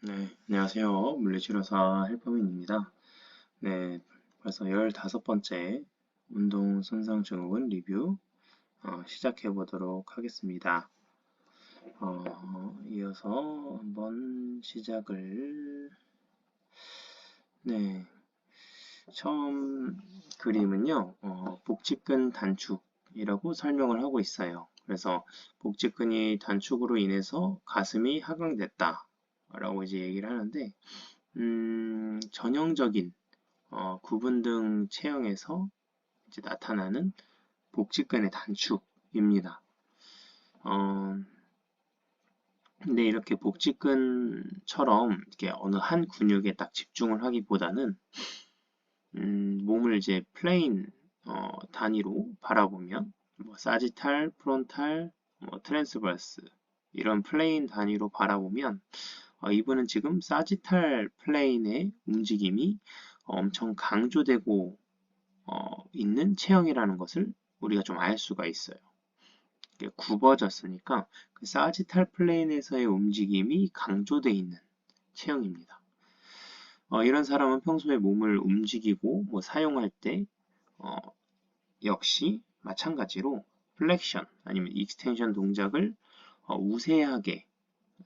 네, 안녕하세요. 물리치료사 헬퍼민입니다. 네, 벌써 15번째 운동 손상 증후군 리뷰 시작해 보도록 하겠습니다. 이어서 한번 시작을. 네, 처음 그림은요, 복직근 단축이라고 설명을 하고 있어요. 그래서 복직근이 단축으로 인해서 가슴이 하강됐다 라고 이제 얘기를 하는데, 전형적인 구분등 체형에서 이제 나타나는 복직근의 단축입니다. 어, 근데 이렇게 복직근처럼 이렇게 어느 한 근육에 딱 집중을 하기보다는 몸을 이제 플레인 단위로 바라보면 뭐 사지탈, 프론탈, 뭐 트랜스버스 이런 플레인 단위로 바라보면 이분은 지금 사지탈 플레인의 움직임이 엄청 강조되고 있는 체형이라는 것을 우리가 좀 알 수가 있어요. 이게 굽어졌으니까 그 사지탈 플레인에서의 움직임이 강조되어 있는 체형입니다. 이런 사람은 평소에 몸을 움직이고 뭐 사용할 때 어, 역시 마찬가지로 플렉션 아니면 익스텐션 동작을 우세하게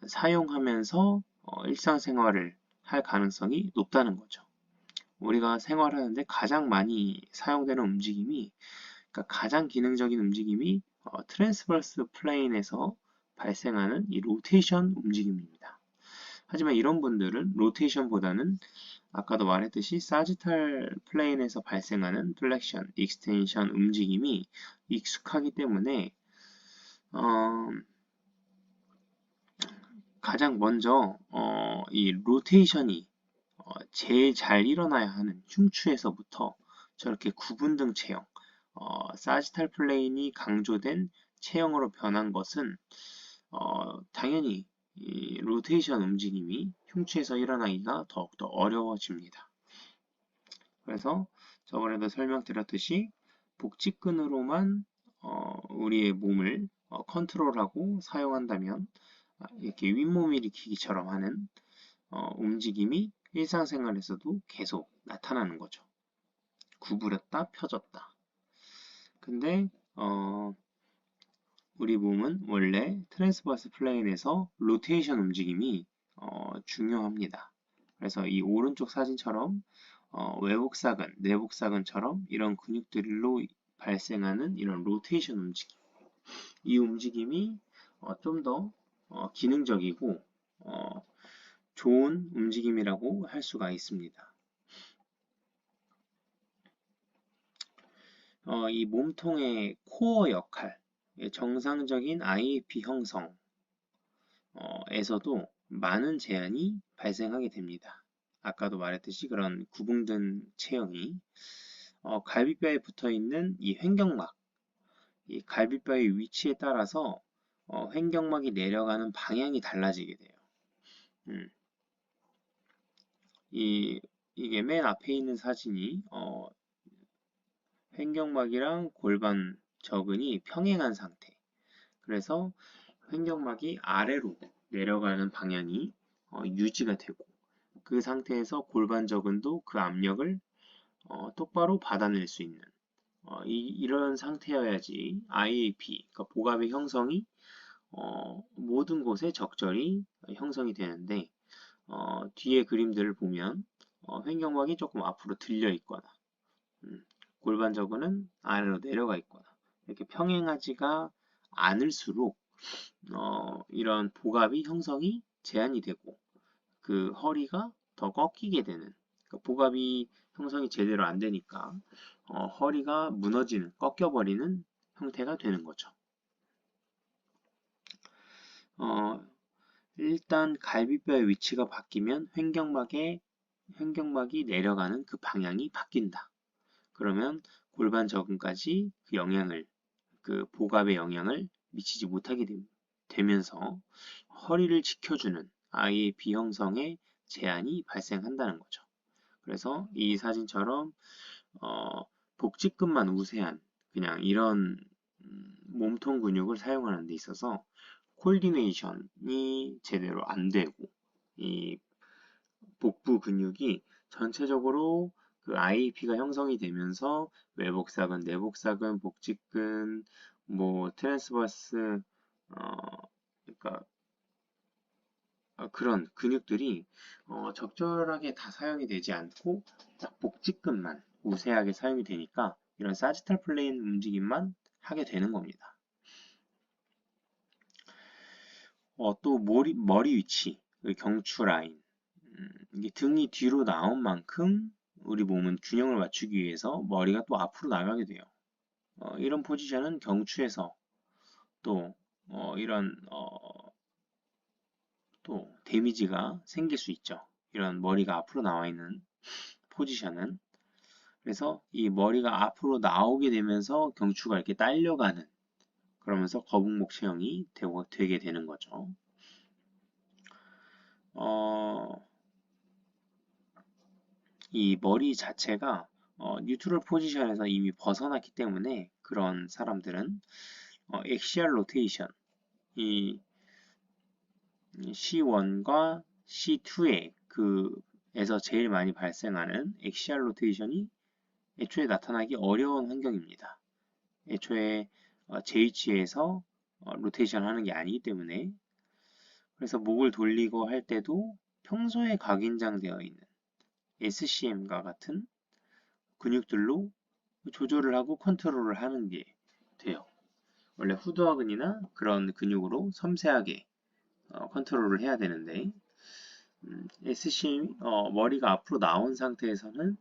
사용하면서 일상생활을 할 가능성이 높다는 거죠. 우리가 생활하는데 가장 많이 사용되는 움직임이, 그러니까 가장 기능적인 움직임이 트랜스버스 플레인에서 발생하는 이 로테이션 움직임입니다. 하지만 이런 분들은 로테이션보다는 아까도 말했듯이 사지탈 플레인에서 발생하는 플렉션, 익스텐션 움직임이 익숙하기 때문에 어, 가장 먼저 이 로테이션이 제일 잘 일어나야 하는 흉추에서부터 저렇게 구분등 체형, 사지탈 플레인이 강조된 체형으로 변한 것은 당연히 이 로테이션 움직임이 흉추에서 일어나기가 더욱더 어려워집니다. 그래서 저번에도 설명드렸듯이 복직근으로만 우리의 몸을 컨트롤하고 사용한다면 이렇게 윗몸 일으키기처럼 하는 움직임이 일상생활에서도 계속 나타나는 거죠. 구부렸다 펴졌다. 근데 우리 몸은 원래 트랜스버스 플레인에서 로테이션 움직임이 중요합니다. 그래서 이 오른쪽 사진처럼 외복사근, 내복사근처럼 이런 근육들로 발생하는 이런 로테이션 움직임, 이 움직임이 좀 더 기능적이고 좋은 움직임이라고 할 수가 있습니다. 이 몸통의 코어 역할, 정상적인 IAP 형성에서도 많은 제한이 발생하게 됩니다. 아까도 말했듯이 그런 구붕든 체형이 갈비뼈에 붙어 있는 이 횡격막, 이 갈비뼈의 위치에 따라서 횡격막이 내려가는 방향이 달라지게 돼요. 음, 이게 맨 앞에 있는 사진이 횡격막이랑 골반 저근이 평행한 상태. 그래서 횡격막이 아래로 내려가는 방향이 유지가 되고 그 상태에서 골반 저근도 그 압력을 똑바로 받아낼 수 있는 이런 상태여야지 IAP, 그러니까 복압의 형성이 모든 곳에 적절히 형성이 되는데 뒤에 그림들을 보면 횡격막이 조금 앞으로 들려 있거나 골반 저근은 아래로 내려가 있거나 이렇게 평행하지가 않을수록 이런 복압이 형성이 제한이 되고 그 허리가 더 꺾이게 되는, 그러니까 복압이 형성이 제대로 안 되니까 허리가 무너지는, 꺾여버리는 형태가 되는 거죠. 어, 일단 갈비뼈의 위치가 바뀌면 횡격막이 내려가는 그 방향이 바뀐다. 그러면 골반 저근까지 그 복압의 영향을 미치지 못하게 되면서 허리를 지켜주는 아이의 비형성에 제한이 발생한다는 거죠. 그래서 이 사진처럼 복직근만 우세한 그냥 이런 몸통 근육을 사용하는 데 있어서 콜디네이션이 제대로 안 되고 이 복부 근육이 전체적으로 그 IAP가 형성이 되면서 외복사근, 내복사근, 복직근, 뭐 트랜스버스, 그러니까 그런 근육들이 적절하게 다 사용이 되지 않고 딱 복직근만 우세하게 사용이 되니까 이런 사지탈 플레인 움직임만 하게 되는 겁니다. 또 머리 위치, 경추 라인, 이게 등이 뒤로 나온 만큼 우리 몸은 균형을 맞추기 위해서 머리가 또 앞으로 나가게 돼요. 이런 포지션은 경추에서 또 이런 또 데미지가 생길 수 있죠. 이런 머리가 앞으로 나와 있는 포지션은. 그래서 이 머리가 앞으로 나오게 되면서 경추가 이렇게 딸려가는, 그러면서 거북목 체형이 되게 되는 거죠. 이 머리 자체가 뉴트럴 포지션에서 이미 벗어났기 때문에 그런 사람들은 엑시얼 로테이션, 이 C1과 C2의 에서 제일 많이 발생하는 엑시얼 로테이션이 애초에 나타나기 어려운 환경입니다. 애초에 JH에서 로테이션 하는 게 아니기 때문에. 그래서 목을 돌리고 할 때도 평소에 각인장되어 있는 SCM과 같은 근육들로 조절을 하고 컨트롤을 하는 게 돼요. 원래 후두화근이나 그런 근육으로 섬세하게 컨트롤을 해야 되는데 SCM, 머리가 앞으로 나온 상태에서는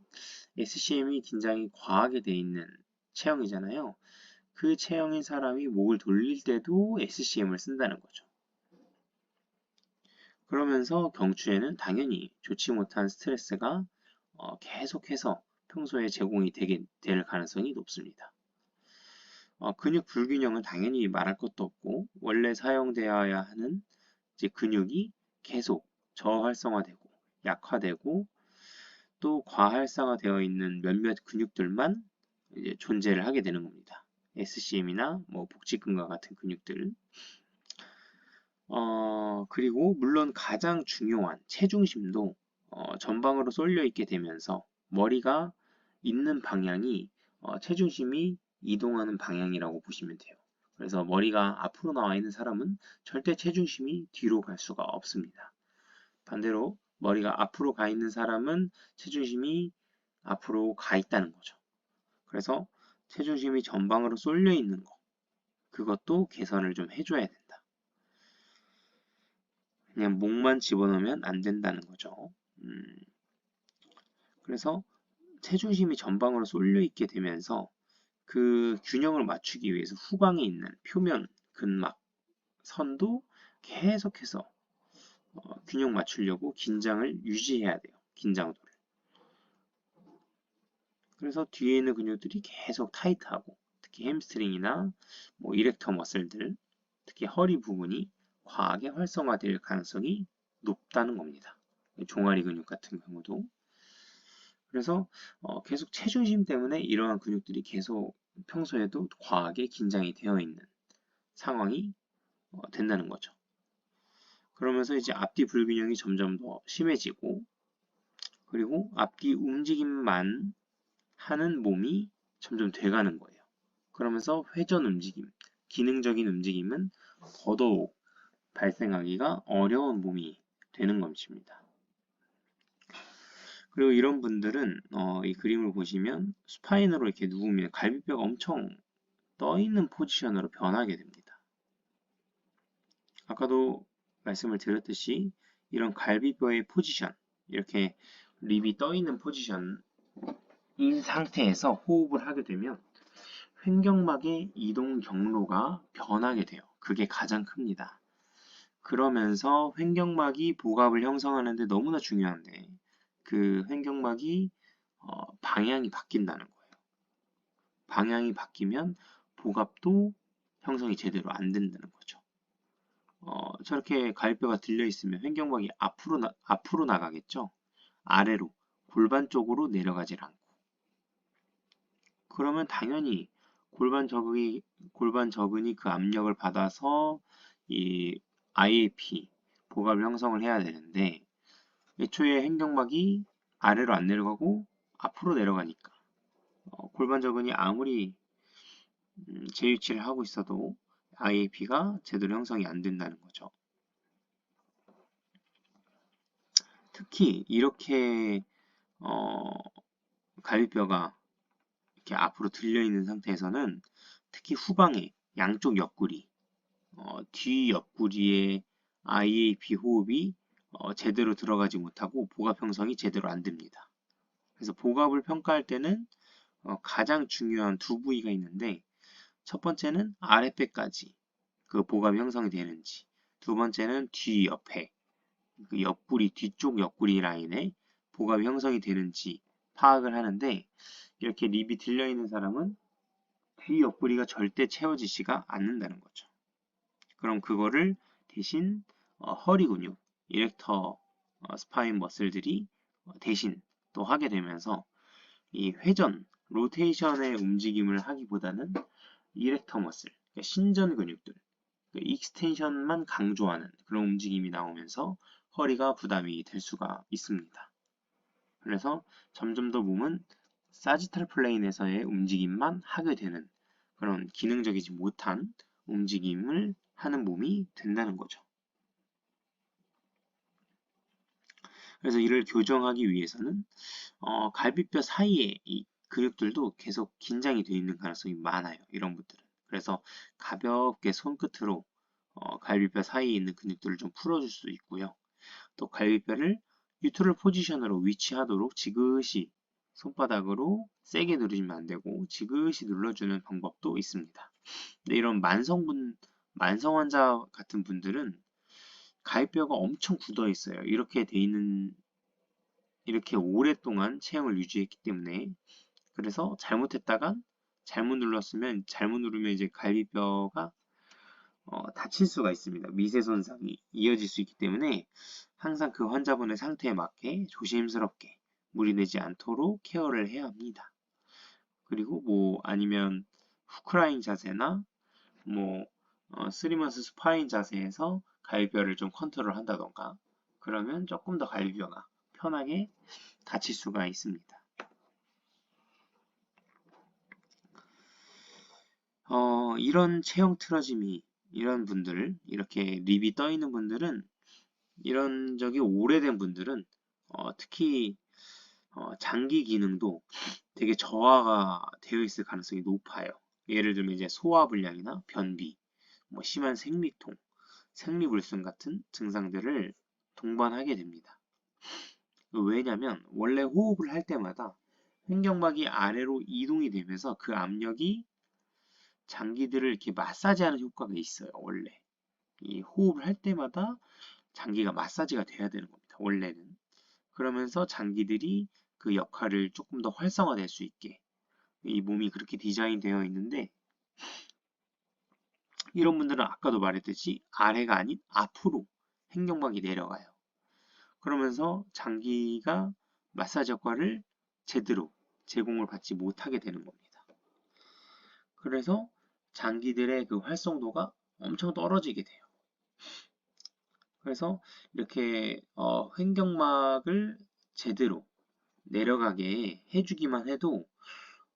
SCM이 긴장이 과하게 돼 있는 체형이잖아요. 그 체형인 사람이 목을 돌릴 때도 SCM을 쓴다는 거죠. 그러면서 경추에는 당연히 좋지 못한 스트레스가 계속해서 평소에 제공이 될 가능성이 높습니다. 근육 불균형은 당연히 말할 것도 없고 원래 사용되어야 하는 이제 근육이 계속 저활성화되고 약화되고 또 과활성화되어 있는 몇몇 근육들만 이제 존재를 하게 되는 겁니다. SCM이나 뭐 복직근과 같은 근육들. 그리고 물론 가장 중요한 체중심도 전방으로 쏠려 있게 되면서 머리가 있는 방향이 체중심이 이동하는 방향이라고 보시면 돼요. 그래서 머리가 앞으로 나와 있는 사람은 절대 체중심이 뒤로 갈 수가 없습니다. 반대로 머리가 앞으로 가 있는 사람은 체중심이 앞으로 가 있다는 거죠. 그래서 체중심이 전방으로 쏠려 있는 거, 그것도 개선을 좀 해줘야 된다. 그냥 목만 집어넣으면 안 된다는 거죠. 그래서 체중심이 전방으로 쏠려 있게 되면서 그 균형을 맞추기 위해서 후방에 있는 표면 근막 선도 계속해서 균형 맞추려고 긴장을 유지해야 돼요. 긴장도를. 그래서 뒤에 있는 근육들이 계속 타이트하고 특히 햄스트링이나 뭐 이렉터 머슬들, 특히 허리 부분이 과하게 활성화될 가능성이 높다는 겁니다. 종아리 근육 같은 경우도. 그래서 계속 체중심 때문에 이러한 근육들이 계속 평소에도 과하게 긴장이 되어 있는 상황이 된다는 거죠. 그러면서 이제 앞뒤 불균형이 점점 더 심해지고 그리고 앞뒤 움직임만 하는 몸이 점점 돼가는 거예요. 그러면서 회전 움직임, 기능적인 움직임은 더더욱 발생하기가 어려운 몸이 되는 것입니다. 그리고 이런 분들은 이 그림을 보시면 스파인으로 이렇게 누우면 갈비뼈가 엄청 떠 있는 포지션으로 변하게 됩니다. 아까도 말씀을 드렸듯이 이런 갈비뼈의 포지션, 이렇게 립이 떠 있는 포지션인 상태에서 호흡을 하게 되면 횡격막의 이동 경로가 변하게 돼요. 그게 가장 큽니다. 그러면서 횡격막이 복압을 형성하는데 너무나 중요한데 그 횡격막이 방향이 바뀐다는 거예요. 방향이 바뀌면 복압도 형성이 제대로 안 된다는 거죠. 저렇게 갈비뼈가 들려 있으면 횡격막이 앞으로 나가겠죠. 아래로 골반 쪽으로 내려가질 않고. 그러면 당연히 골반 저근이 그 압력을 받아서 이 IAP 복압을 형성을 해야 되는데 애초에 횡격막이 아래로 안 내려가고 앞으로 내려가니까 골반절근이 아무리 재위치를 하고 있어도 IAP가 제대로 형성이 안 된다는 거죠. 특히 이렇게 갈비뼈가 이렇게 앞으로 들려 있는 상태에서는 특히 후방에 양쪽 옆구리, 뒤 옆구리에 IAP 호흡이 제대로 들어가지 못하고 복압 형성이 제대로 안 됩니다. 그래서 복압을 평가할 때는 가장 중요한 두 부위가 있는데 첫 번째는 아랫배까지 그 복압이 형성이 되는지, 두 번째는 뒤 옆에 그 옆구리 뒤쪽 옆구리 라인에 복압이 형성이 되는지 파악을 하는데 이렇게 립이 들려 있는 사람은 뒤 옆구리가 절대 채워지지가 않는다는 거죠. 그럼 그거를 대신 허리 근육, 이렉터 스파인 머슬들이 대신 또 하게 되면서 이 회전, 로테이션의 움직임을 하기보다는 이렉터 머슬, 그러니까 신전 근육들, 익스텐션만 강조하는 그런 움직임이 나오면서 허리가 부담이 될 수가 있습니다. 그래서 점점 더 몸은 사지탈 플레인에서의 움직임만 하게 되는 그런 기능적이지 못한 움직임을 하는 몸이 된다는 거죠. 그래서 이를 교정하기 위해서는 갈비뼈 사이에 이 근육들도 계속 긴장이 되어 있는 가능성이 많아요. 이런 분들은. 그래서 가볍게 손끝으로 갈비뼈 사이에 있는 근육들을 좀 풀어줄 수 있고요. 또 갈비뼈를 뉴트럴 포지션으로 위치하도록 지그시 손바닥으로 세게 누르시면 안 되고 지그시 눌러주는 방법도 있습니다. 근데 이런 만성 환자 같은 분들은 갈비뼈가 엄청 굳어 있어요. 이렇게 오랫동안 체형을 유지했기 때문에 그래서 잘못했다가 잘못 누르면 이제 갈비뼈가 다칠 수가 있습니다. 미세 손상이 이어질 수 있기 때문에 항상 그 환자분의 상태에 맞게 조심스럽게 무리되지 않도록 케어를 해야 합니다. 그리고 뭐 아니면 후크라인 자세나 뭐 스리먼스 스파인 자세에서 갈비뼈를 좀 컨트롤 한다던가 그러면 조금 더 갈비뼈가 편하게 다칠 수가 있습니다. 이런 체형 틀어짐이 이런 분들 이렇게 립이 떠 있는 분들은 이런 적이 오래된 분들은 특히 장기 기능도 되게 저하가 되어 있을 가능성이 높아요. 예를 들면 이제 소화불량이나 변비, 뭐 심한 생리통, 생리불순 같은 증상들을 동반하게 됩니다. 왜냐면 원래 호흡을 할 때마다 횡격막이 아래로 이동이 되면서 그 압력이 장기들을 이렇게 마사지하는 효과가 있어요. 원래 이 호흡을 할 때마다 장기가 마사지가 돼야 되는 겁니다. 원래는. 그러면서 장기들이 그 역할을 조금 더 활성화될 수 있게 이 몸이 그렇게 디자인되어 있는데 이런 분들은 아까도 말했듯이 아래가 아닌 앞으로 횡격막이 내려가요. 그러면서 장기가 마사지 효과를 제대로 제공을 받지 못하게 되는 겁니다. 그래서 장기들의 그 활성도가 엄청 떨어지게 돼요. 그래서 이렇게 횡격막을 제대로 내려가게 해주기만 해도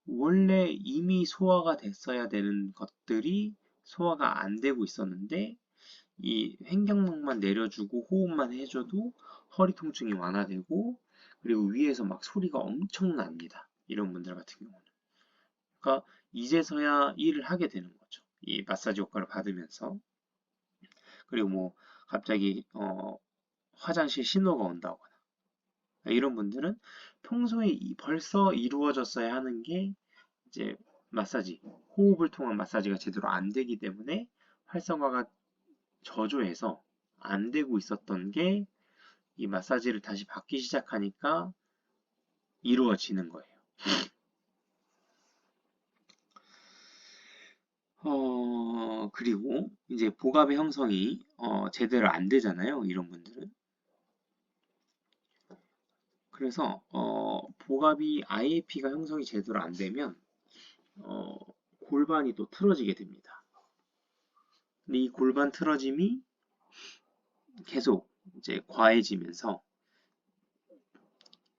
원래 이미 소화가 됐어야 되는 것들이 소화가 안 되고 있었는데 이 횡격막만 내려주고 호흡만 해줘도 허리 통증이 완화되고 그리고 위에서 막 소리가 엄청 납니다. 이런 분들 같은 경우는. 그러니까 이제서야 일을 하게 되는 거죠. 이 마사지 효과를 받으면서. 그리고 뭐 갑자기 화장실 신호가 온다거나 이런 분들은 평소에 벌써 이루어졌어야 하는 게 이제 마사지, 호흡을 통한 마사지가 제대로 안 되기 때문에 활성화가 저조해서 안 되고 있었던 게 이 마사지를 다시 받기 시작하니까 이루어지는 거예요. 그리고 이제 복압의 형성이 제대로 안 되잖아요. 이런 분들은. 그래서 복압이 IAP가 형성이 제대로 안 되면 골반이 또 틀어지게 됩니다. 근데 이 골반 틀어짐이 계속 이제 과해지면서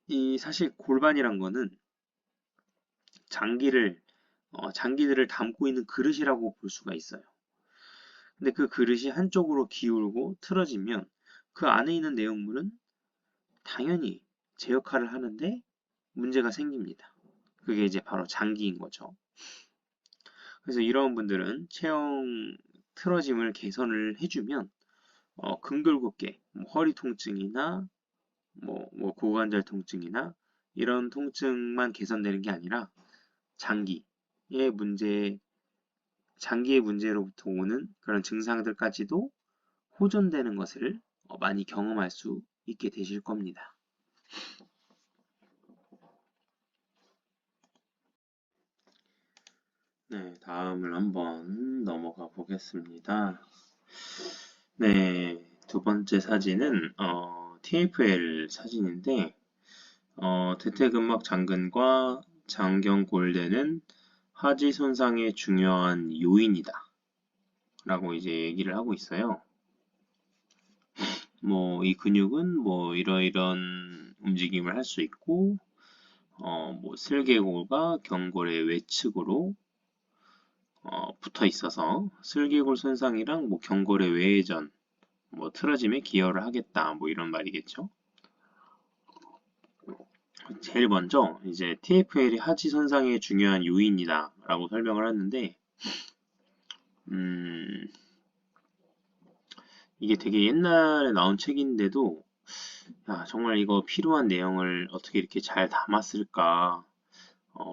이 사실 골반이란 거는 장기들을 담고 있는 그릇이라고 볼 수가 있어요. 근데 그 그릇이 한쪽으로 기울고 틀어지면 그 안에 있는 내용물은 당연히 제 역할을 하는데 문제가 생깁니다. 그게 이제 바로 장기인 거죠. 그래서 이런 분들은 체형 틀어짐을 개선을 해주면 근골격계, 뭐 허리 통증이나 뭐 고관절 통증이나 이런 통증만 개선되는 게 아니라 장기의 문제, 장기의 문제로부터 오는 그런 증상들까지도 호전되는 것을 많이 경험할 수 있게 되실 겁니다. 네, 다음을 한번 넘어가 보겠습니다. 네, 두 번째 사진은 TFL 사진인데 대퇴근막 장근과 장경골대는 하지 손상의 중요한 요인이다 라고 이제 얘기를 하고 있어요. 뭐 이 근육은 뭐 이러이런 움직임을 할 수 있고 뭐 슬개골과 경골의 외측으로 붙어 있어서 슬개골 손상이랑 뭐 경골의 외회전, 뭐 틀어짐에 기여를 하겠다, 뭐 이런 말이겠죠. 제일 먼저 이제 TFL이 하지 손상의 중요한 요인이다 라고 설명을 하는데 이게 되게 옛날에 나온 책인데도 야, 정말 이거 필요한 내용을 어떻게 이렇게 잘 담았을까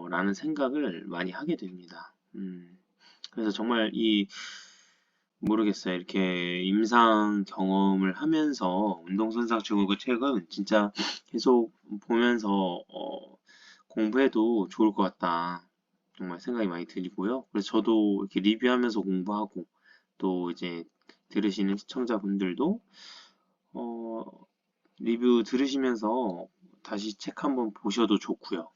라는 생각을 많이 하게 됩니다. 그래서 정말 모르겠어요. 이렇게 임상 경험을 하면서 운동선상 증후군 책은 진짜 계속 보면서 공부해도 좋을 것 같다. 정말 생각이 많이 들고요. 그래서 저도 이렇게 리뷰하면서 공부하고 또 이제 들으시는 시청자분들도 어, 리뷰 들으시면서 다시 책 한번 보셔도 좋고요.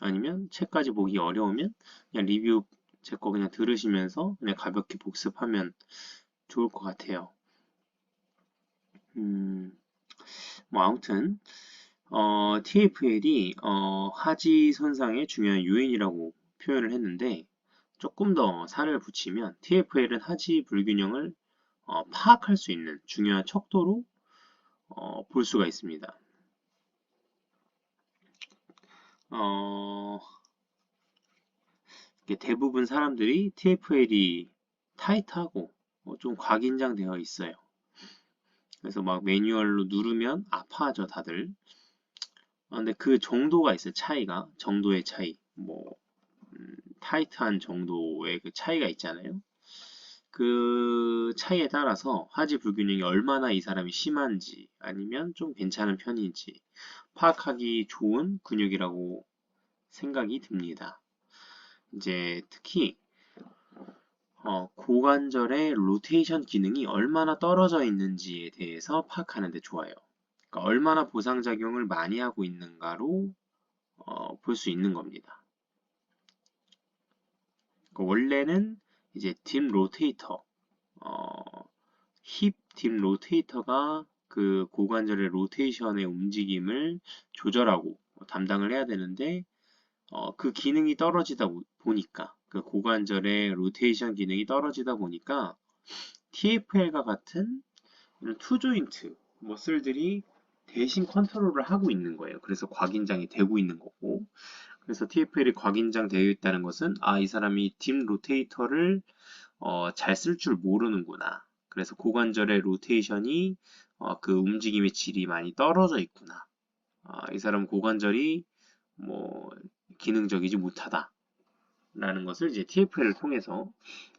아니면 책까지 보기 어려우면 그냥 리뷰 제 거 그냥 들으시면서 그냥 가볍게 복습하면 좋을 것 같아요. 뭐 아무튼 TFL이 하지 손상의 중요한 요인이라고 표현을 했는데 조금 더 살을 붙이면 TFL은 하지 불균형을 파악할 수 있는 중요한 척도로 볼 수가 있습니다. 어, 대부분 사람들이 TFL이 타이트하고 좀 과긴장되어 있어요. 그래서 막 매뉴얼로 누르면 아파하죠, 다들. 근데 그 정도가 있어요, 차이가. 정도의 차이. 뭐, 타이트한 정도의 그 차이가 있잖아요. 그 차이에 따라서 하지 불균형이 얼마나 이 사람이 심한지 아니면 좀 괜찮은 편인지 파악하기 좋은 근육이라고 생각이 듭니다. 이제 특히 고관절의 로테이션 기능이 얼마나 떨어져 있는지에 대해서 파악하는 데 좋아요. 그러니까 얼마나 보상작용을 많이 하고 있는가로 볼 수 있는 겁니다. 그러니까 원래는 이제 딥 로테이터, 힙 딥 로테이터가 그 고관절의 로테이션의 움직임을 조절하고 담당을 해야 되는데 그 기능이 떨어지다 보니까 그 고관절의 로테이션 기능이 떨어지다 보니까 TFL과 같은 투조인트 머슬들이 대신 컨트롤을 하고 있는 거예요. 그래서 과긴장이 되고 있는 거고 그래서 TFL이 과긴장되어 있다는 것은 이 사람이 딥 로테이터를 잘 쓸 줄 모르는구나. 그래서 고관절의 로테이션이 그 움직임의 질이 많이 떨어져 있구나. 이 사람 고관절이 뭐 기능적이지 못하다. 라는 것을 이제 TFL을 통해서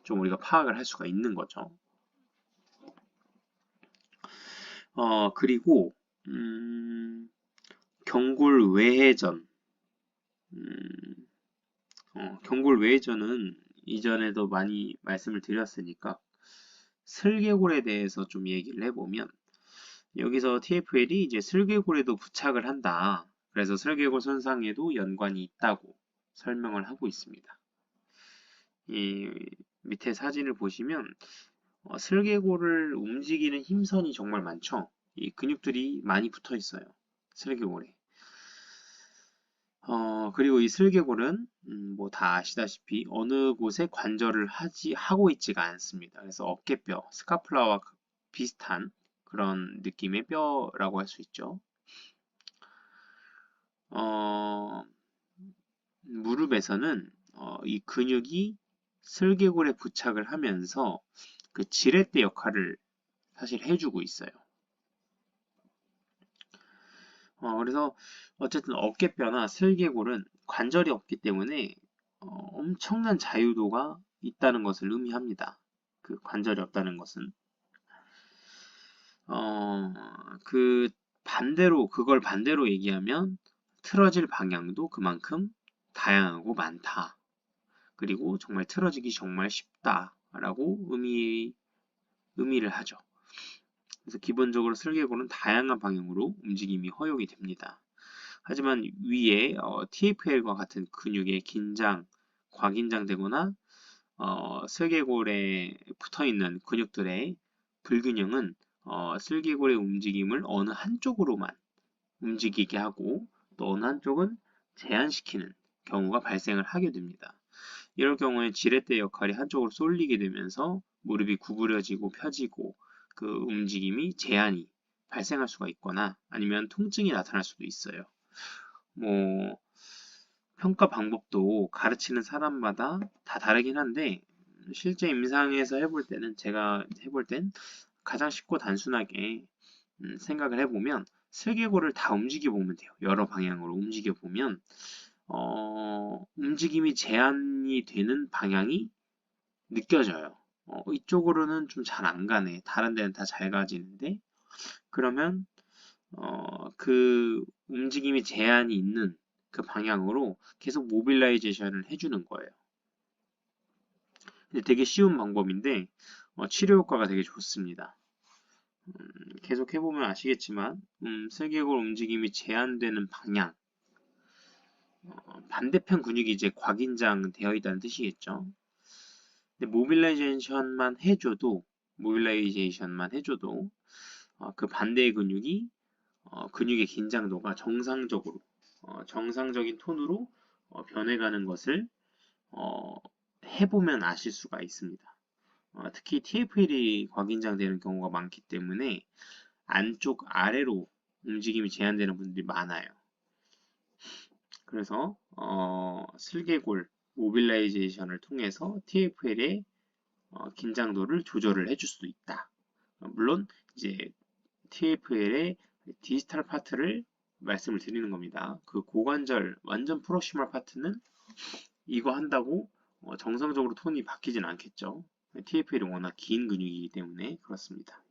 좀 우리가 파악을 할 수가 있는 거죠. 그리고 경골 외회전. 경골 외회전은 이전에도 많이 말씀을 드렸으니까 슬개골에 대해서 좀 얘기를 해보면 여기서 TFL이 이제 슬개골에도 부착을 한다. 그래서 슬개골 손상에도 연관이 있다고 설명을 하고 있습니다. 이 밑에 사진을 보시면 슬개골을 움직이는 힘선이 정말 많죠. 이 근육들이 많이 붙어 있어요. 슬개골에. 그리고 이 슬개골은 뭐 다 아시다시피 어느 곳에 관절을 하고 있지가 않습니다. 그래서 어깨뼈, 스카플라와 비슷한 그런 느낌의 뼈라고 할 수 있죠. 어, 무릎에서는 이 근육이 슬개골에 부착을 하면서 그 지렛대 역할을 사실 해주고 있어요. 그래서 어쨌든 어깨뼈나 슬개골은 관절이 없기 때문에 엄청난 자유도가 있다는 것을 의미합니다. 그 관절이 없다는 것은. 어, 그걸 반대로 얘기하면 틀어질 방향도 그만큼 다양하고 많다. 그리고 정말 틀어지기 정말 쉽다라고 의미를 하죠. 그래서 기본적으로 슬개골은 다양한 방향으로 움직임이 허용이 됩니다. 하지만 위에 TFL과 같은 근육의 과긴장되거나 슬개골에 붙어있는 근육들의 불균형은 슬개골의 움직임을 어느 한쪽으로만 움직이게 하고 또 어느 한쪽은 제한시키는 경우가 발생을 하게 됩니다. 이럴 경우에 지렛대 역할이 한쪽으로 쏠리게 되면서 무릎이 구부려지고 펴지고 그 움직임이 제한이 발생할 수가 있거나 아니면 통증이 나타날 수도 있어요. 뭐 평가 방법도 가르치는 사람마다 다 다르긴 한데 실제 임상에서 제가 해볼 땐 가장 쉽고 단순하게 생각을 해보면 슬개골을 다 움직여 보면 돼요. 여러 방향으로 움직여 보면 움직임이 제한이 되는 방향이 느껴져요. 이쪽으로는 좀 잘 안 가네. 다른 데는 다 잘 가지는데 그러면 그 움직임이 제한이 있는 그 방향으로 계속 모빌라이제이션을 해주는 거예요. 되게 쉬운 방법인데 치료 효과가 되게 좋습니다. 계속 해보면 아시겠지만 슬개골 움직임이 제한되는 방향 반대편 근육이 이제 과긴장 되어 있다는 뜻이겠죠. 근데 모빌라이제이션만 해줘도 그 반대의 근육의 긴장도가 정상적인 톤으로 변해가는 것을 해보면 아실 수가 있습니다. 특히 TFL이 과긴장되는 경우가 많기 때문에 안쪽 아래로 움직임이 제한되는 분들이 많아요. 그래서 슬개골 모빌라이제이션을 통해서 TFL의 긴장도를 조절을 해줄 수도 있다. 물론 이제 TFL의 디지털 파트를 말씀을 드리는 겁니다. 그 고관절 완전 프록시멀 파트는 이거 한다고 정상적으로 톤이 바뀌진 않겠죠. TFL이 워낙 긴 근육이기 때문에 그렇습니다.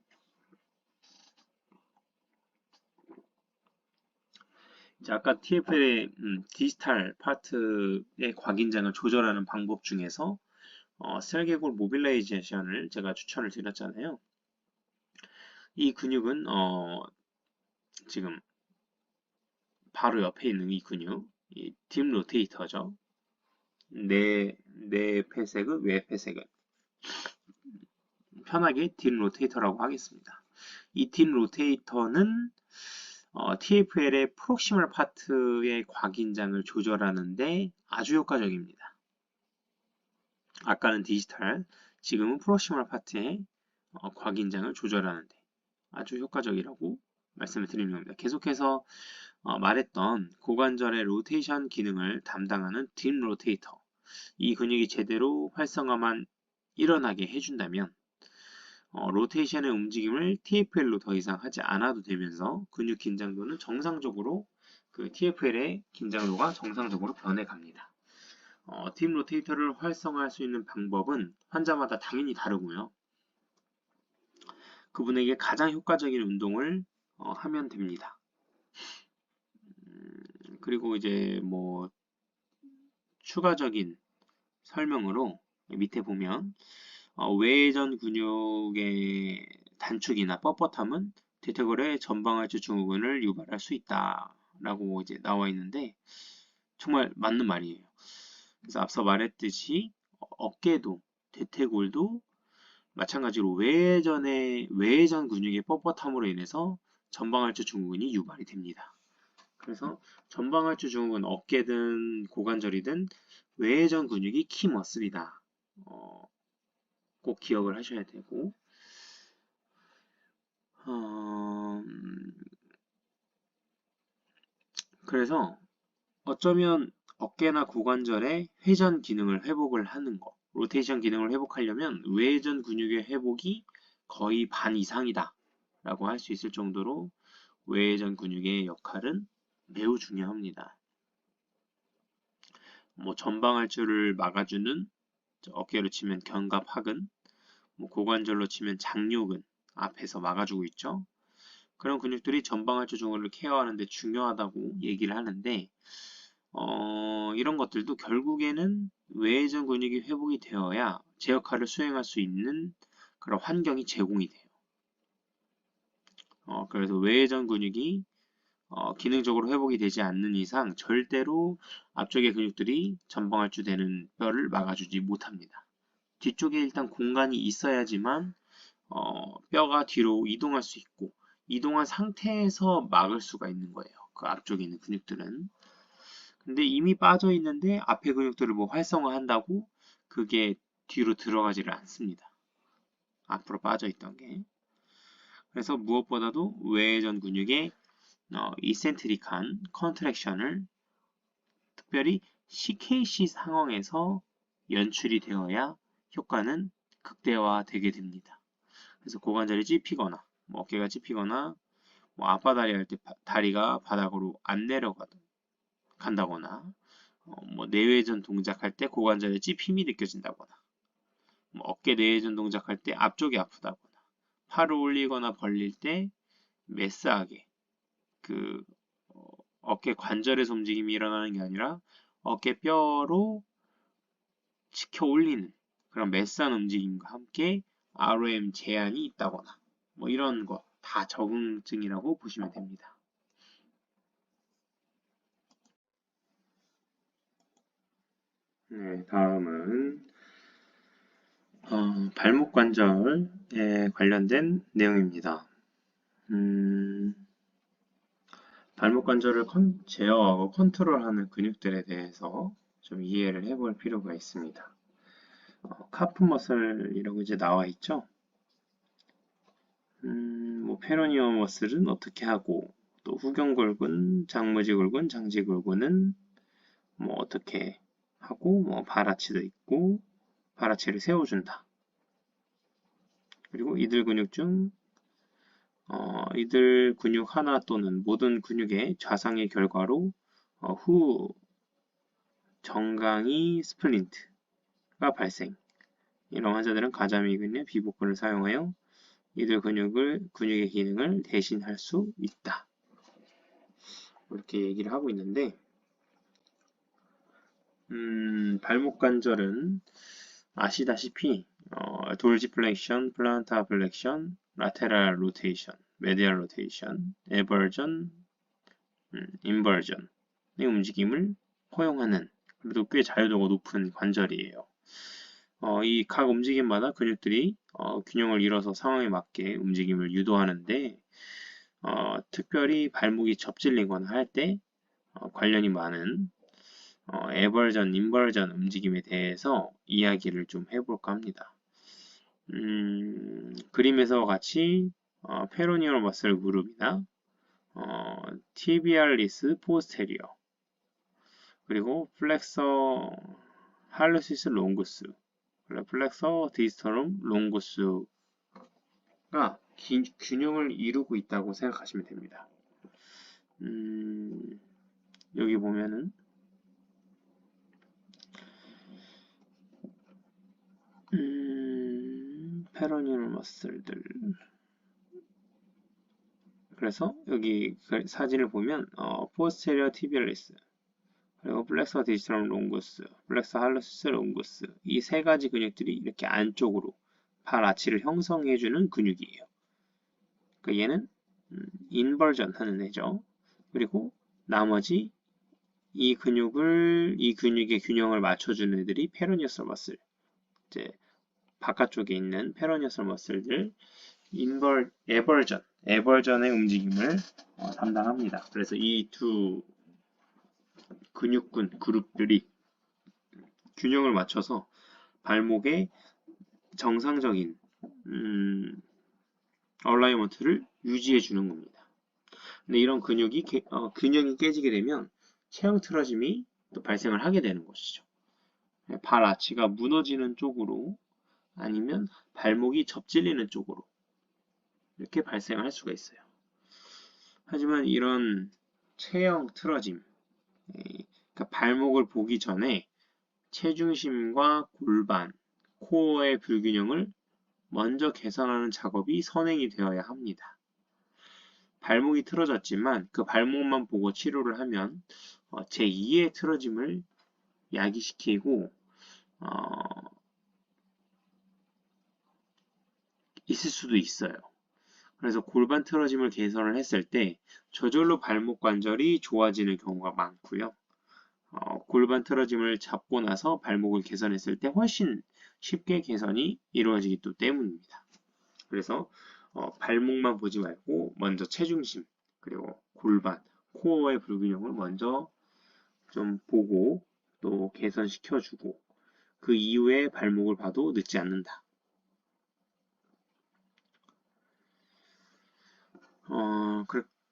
이제 아까 TFL의 디지털 파트의 과긴장을 조절하는 방법 중에서 슬개골 모빌라이제이션을 제가 추천을 드렸잖아요. 이 근육은 지금 바로 옆에 있는 이 근육, 이 딥 로테이터죠. 내 폐색은 외 폐색은 편하게 딥 로테이터라고 하겠습니다. 이 딥 로테이터는 TFL의 프록시멀 파트의 과긴장을 조절하는데 아주 효과적입니다. 아까는 디지털, 지금은 프록시멀 파트의 과긴장을 조절하는데 아주 효과적이라고 말씀을 드리는 겁니다. 계속해서 말했던 고관절의 로테이션 기능을 담당하는 딥 로테이터, 이 근육이 제대로 활성화만 일어나게 해준다면 로테이션의 움직임을 TFL로 더 이상 하지 않아도 되면서 근육 긴장도는 정상적으로 그 TFL의 긴장도가 정상적으로 변해갑니다. 딥 로테이터를 활성화할 수 있는 방법은 환자마다 당연히 다르고요. 그분에게 가장 효과적인 운동을 하면 됩니다. 그리고 이제 뭐 추가적인 설명으로 밑에 보면 외전 근육의 단축이나 뻣뻣함은 대퇴골의 전방할주 증후군을 유발할 수 있다라고 이제 나와 있는데 정말 맞는 말이에요. 그래서 앞서 말했듯이 어깨도 대퇴골도 마찬가지로 외전 근육의 뻣뻣함으로 인해서 전방할주 증후군이 유발이 됩니다. 그래서 전방할주 증후군 어깨든 고관절이든 외회전 근육이 키 머슬이다. 꼭 기억을 하셔야 되고 그래서 어쩌면 어깨나 고관절의 회전 기능을 회복을 하는 거, 로테이션 기능을 회복하려면 외전 근육의 회복이 거의 반 이상이다 라고 할 수 있을 정도로 외전 근육의 역할은 매우 중요합니다. 뭐 전방할주를 막아주는 어깨로 치면 견갑하근, 뭐 고관절로 치면 장요근 앞에서 막아주고 있죠. 그런 근육들이 전방할주 증후를 케어하는데 중요하다고 얘기를 하는데 이런 것들도 결국에는 외전 근육이 회복이 되어야 제 역할을 수행할 수 있는 그런 환경이 제공이 돼요. 그래서 외전 근육이 기능적으로 회복이 되지 않는 이상 절대로 앞쪽의 근육들이 전방할주되는 뼈를 막아주지 못합니다. 뒤쪽에 일단 공간이 있어야지만 뼈가 뒤로 이동할 수 있고 이동한 상태에서 막을 수가 있는 거예요. 그 앞쪽에 있는 근육들은. 근데 이미 빠져 있는데 앞에 근육들을 뭐 활성화한다고 그게 뒤로 들어가지를 않습니다. 앞으로 빠져 있던 게. 그래서 무엇보다도 외전 근육의 이센트릭한 컨트랙션을 특별히 CKC 상황에서 연출이 되어야 효과는 극대화되게 됩니다. 그래서 고관절이 찝히거나 뭐 어깨가 찝히거나 뭐 앞바다리 할 때 다리가 바닥으로 안 내려간다거나 뭐 내외전 동작할 때 고관절에 찝힘이 느껴진다거나 뭐 어깨 내외전 동작할 때 앞쪽이 아프다거나 팔을 올리거나 벌릴 때 매스하게 그 어깨 관절에서 움직임이 일어나는 게 아니라 어깨 뼈로 치켜 올리는 그런 매스한 움직임과 함께 ROM 제한이 있다거나 뭐 이런 거 다 적응증이라고 보시면 됩니다. 네, 다음은 발목 관절에 관련된 내용입니다. 발목 관절을 제어하고 컨트롤하는 근육들에 대해서 좀 이해를 해볼 필요가 있습니다. 카프 머슬이라고 이제 나와 있죠. 뭐 페로니엄 머슬은 어떻게 하고 또 후경골근, 장무지골근, 장지골근은 뭐 어떻게 하고 뭐 발아치도 있고 발아치를 세워준다. 그리고 이들 근육 중 이들 근육 하나 또는 모든 근육의 좌상의 결과로 후 정강이 스플린트가 발생. 이런 환자들은 가자미근의 비복근을 사용하여 이들 근육의 기능을 대신할 수 있다. 이렇게 얘기를 하고 있는데 발목 관절은 아시다시피 돌지플렉션, 플란타 플렉션, 라테랄 로테이션, 메디얼 로테이션, 에버전, 인버전의 움직임을 허용하는 그래도 꽤 자유도가 높은 관절이에요. 이 각 움직임마다 근육들이 균형을 이뤄서 상황에 맞게 움직임을 유도하는데 특별히 발목이 접질리거나 할 때 관련이 많은 에버전, 인버전 움직임에 대해서 이야기를 좀 해볼까 합니다. 그림에서 같이 페로니얼 머슬 그룹이나 티비알리스 포스테리어 그리고 플렉서 할루시스 롱구스 플렉서 디스터룸 롱구스가 균형을 이루고 있다고 생각하시면 됩니다. 여기 보면은 페로니얼 머슬들 그래서 여기 사진을 보면 포스테리어 티비얼리스 그리고 플렉서 디지털 롱구스, 플렉서 할루시스 롱구스 이 세 가지 근육들이 이렇게 안쪽으로 팔 아치를 형성해주는 근육이에요. 그러니까 얘는 인버전 하는 애죠. 그리고 나머지 이 근육의 균형을 맞춰주는 애들이 페로니어스 머슬. 이제 바깥쪽에 있는 페로니어스 머슬들 에버전, 에버전의 움직임을 담당합니다. 그래서 이 두 근육군 그룹들이 균형을 맞춰서 발목의 정상적인 얼라이먼트를 유지해 주는 겁니다. 근데 이런 균형이 깨지게 되면 체형 틀어짐이 또 발생을 하게 되는 것이죠. 발 아치가 무너지는 쪽으로 아니면 발목이 접질리는 쪽으로 이렇게 발생할 수가 있어요. 하지만 이런 체형 틀어짐, 그러니까 발목을 보기 전에 체중심과 골반, 코어의 불균형을 먼저 개선하는 작업이 선행이 되어야 합니다. 발목이 틀어졌지만 그 발목만 보고 치료를 하면 제2의 틀어짐을 야기시키고 있을 수도 있어요. 그래서 골반 틀어짐을 개선을 했을 때 저절로 발목 관절이 좋아지는 경우가 많고요. 골반 틀어짐을 잡고 나서 발목을 개선했을 때 훨씬 쉽게 개선이 이루어지기 때문입니다. 그래서 발목만 보지 말고 먼저 체중심, 그리고 골반, 코어의 불균형을 먼저 좀 보고 또 개선시켜주고 그 이후에 발목을 봐도 늦지 않는다.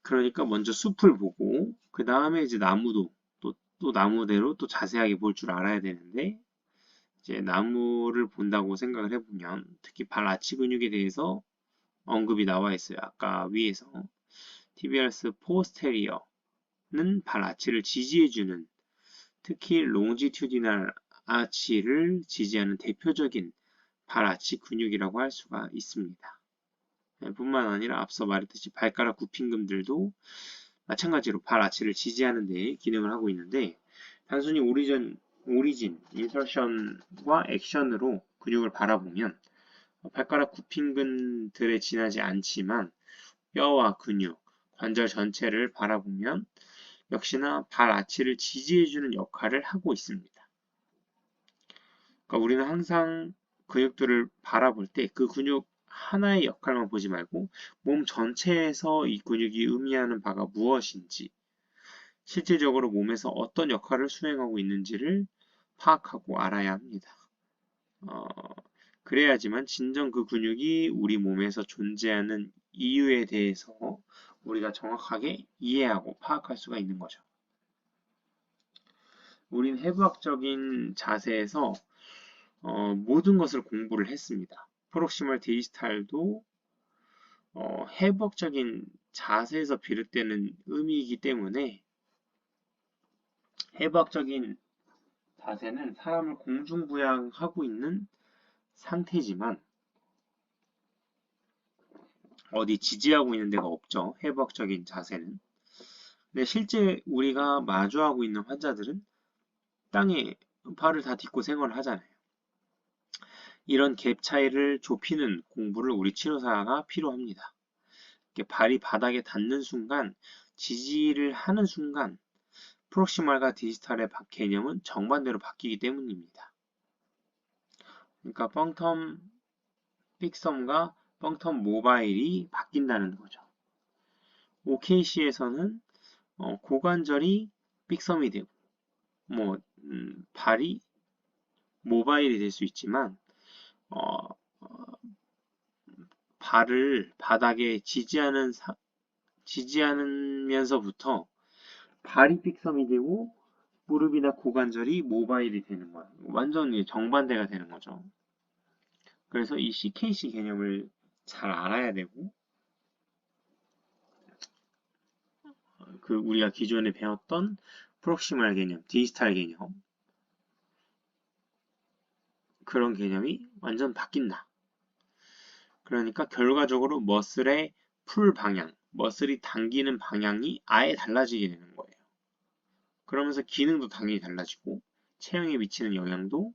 그러니까 먼저 숲을 보고 그 다음에 이제 나무도 또 나무대로 또 자세하게 볼 줄 알아야 되는데 이제 나무를 본다고 생각을 해보면 특히 발 아치 근육에 대해서 언급이 나와 있어요. 아까 위에서 tibialis posterior는 발 아치를 지지해주는 특히 longitudinal 아치를 지지하는 대표적인 발 아치 근육이라고 할 수가 있습니다. 뿐만 아니라 앞서 말했듯이 발가락 굽힘근들도 마찬가지로 발 아치를 지지하는 데 기능을 하고 있는데 단순히 오리진, 인설션과 액션으로 근육을 바라보면 발가락 굽힘근들에 지나지 않지만 뼈와 근육, 관절 전체를 바라보면 역시나 발 아치를 지지해주는 역할을 하고 있습니다. 그러니까 우리는 항상 근육들을 바라볼 때 그 근육 하나의 역할만 보지 말고 몸 전체에서 이 근육이 의미하는 바가 무엇인지 실질적으로 몸에서 어떤 역할을 수행하고 있는지를 파악하고 알아야 합니다. 그래야지만 진정 그 근육이 우리 몸에서 존재하는 이유에 대해서 우리가 정확하게 이해하고 파악할 수가 있는 거죠. 우린 해부학적인 자세에서 모든 것을 공부를 했습니다. 프록시멀 디지털도 해부학적인 자세에서 비롯되는 의미이기 때문에 해부학적인 자세는 사람을 공중부양하고 있는 상태지만 어디 지지하고 있는 데가 없죠. 해부학적인 자세는. 근데 실제 우리가 마주하고 있는 환자들은 땅에 발을 다 딛고 생활을 하잖아요. 이런 갭 차이를 좁히는 공부를 우리 치료사가 필요합니다. 발이 바닥에 닿는 순간, 지지를 하는 순간 프록시멀과 디지털의 개념은 정반대로 바뀌기 때문입니다. 그러니까 펑텀 픽섬과 펑텀 모바일이 바뀐다는 거죠. OKC에서는 고관절이 픽섬이 되고 발이 모바일이 될 수 있지만 발을 바닥에 지지하면서부터 발이 픽섬이 되고 무릎이나 고관절이 모바일이 되는 거야. 완전 정반대가 되는 거죠. 그래서 이 CKC 개념을 잘 알아야 되고 우리가 기존에 배웠던 프록시멀 개념, 디지털 개념 그런 개념이 완전 바뀐다. 그러니까 결과적으로 머슬의 풀 방향, 머슬이 당기는 방향이 아예 달라지게 되는 거예요. 그러면서 기능도 당연히 달라지고 체형에 미치는 영향도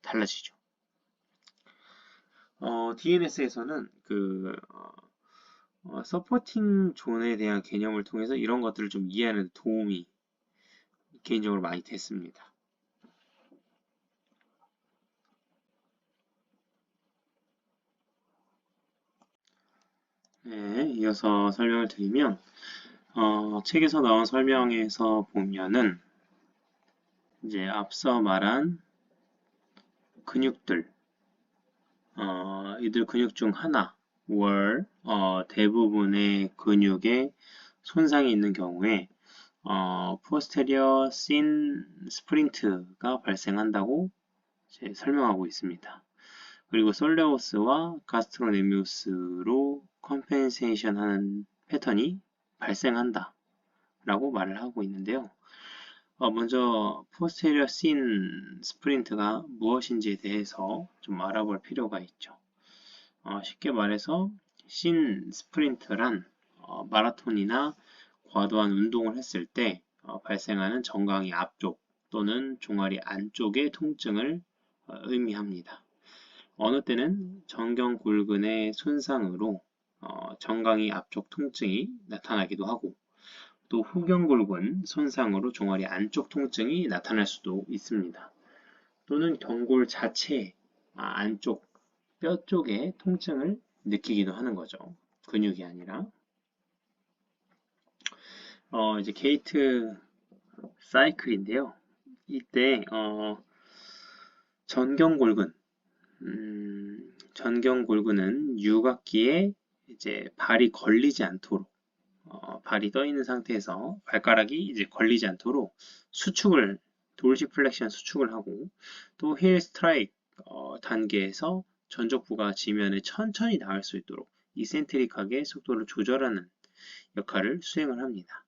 달라지죠. DNS에서는 서포팅 존에 대한 개념을 통해서 이런 것들을 좀 이해하는 데 도움이 개인적으로 많이 됐습니다. 네, 이어서 설명을 드리면 책에서 나온 설명에서 보면은 이제 앞서 말한 근육들, 이들 근육 중 하나, 대부분의 근육에 손상이 있는 경우에 posterior sin sprint가 발생한다고 이제 설명하고 있습니다. 그리고 솔레오스와 가스트로네미우스로 컴펜세이션 하는 패턴이 발생한다 라고 말을 하고 있는데요. 먼저 posterior sin sprint가 무엇인지에 대해서 좀 알아볼 필요가 있죠. 쉽게 말해서 sin sprint란 마라톤이나 과도한 운동을 했을 때 발생하는 정강이 앞쪽 또는 종아리 안쪽의 통증을 의미합니다. 어느 때는 정경골근의 손상으로 정강이 앞쪽 통증이 나타나기도 하고 또 후경골근 손상으로 종아리 안쪽 통증이 나타날 수도 있습니다. 또는 경골 자체 안쪽 뼈 쪽에 통증을 느끼기도 하는 거죠. 근육이 아니라. 이제 게이트 사이클인데요. 이때 전경골근, 전경골근은 육악기에 이제 발이 걸리지 않도록 발이 떠 있는 상태에서 발가락이 이제 걸리지 않도록 수축을 도르시플렉션 수축을 하고 또 힐 스트라이크 단계에서 전족부가 지면에 천천히 닿을 수 있도록 이센트릭하게 속도를 조절하는 역할을 수행을 합니다.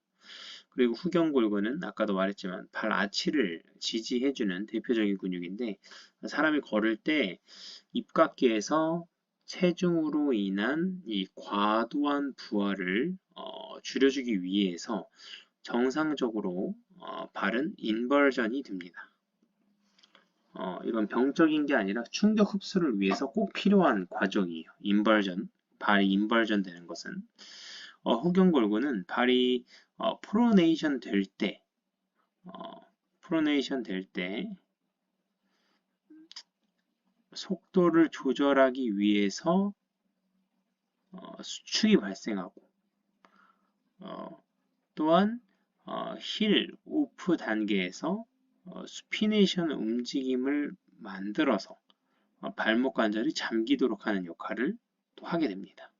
그리고 후경골근은 아까도 말했지만 발 아치를 지지해주는 대표적인 근육인데 사람이 걸을 때 입각기에서 체중으로 인한 이 과도한 부하를 줄여주기 위해서 정상적으로 발은 인버전이 됩니다. 이건 병적인 게 아니라 충격 흡수를 위해서 꼭 필요한 과정이에요. 인버전, 발이 인버전 되는 것은 후경골근은 발이 프로네이션 될 때 속도를 조절하기 위해서 수축이 발생하고 또한 힐 오프 단계에서 수피네이션 움직임을 만들어서 발목 관절이 잠기도록 하는 역할을 또 하게 됩니다.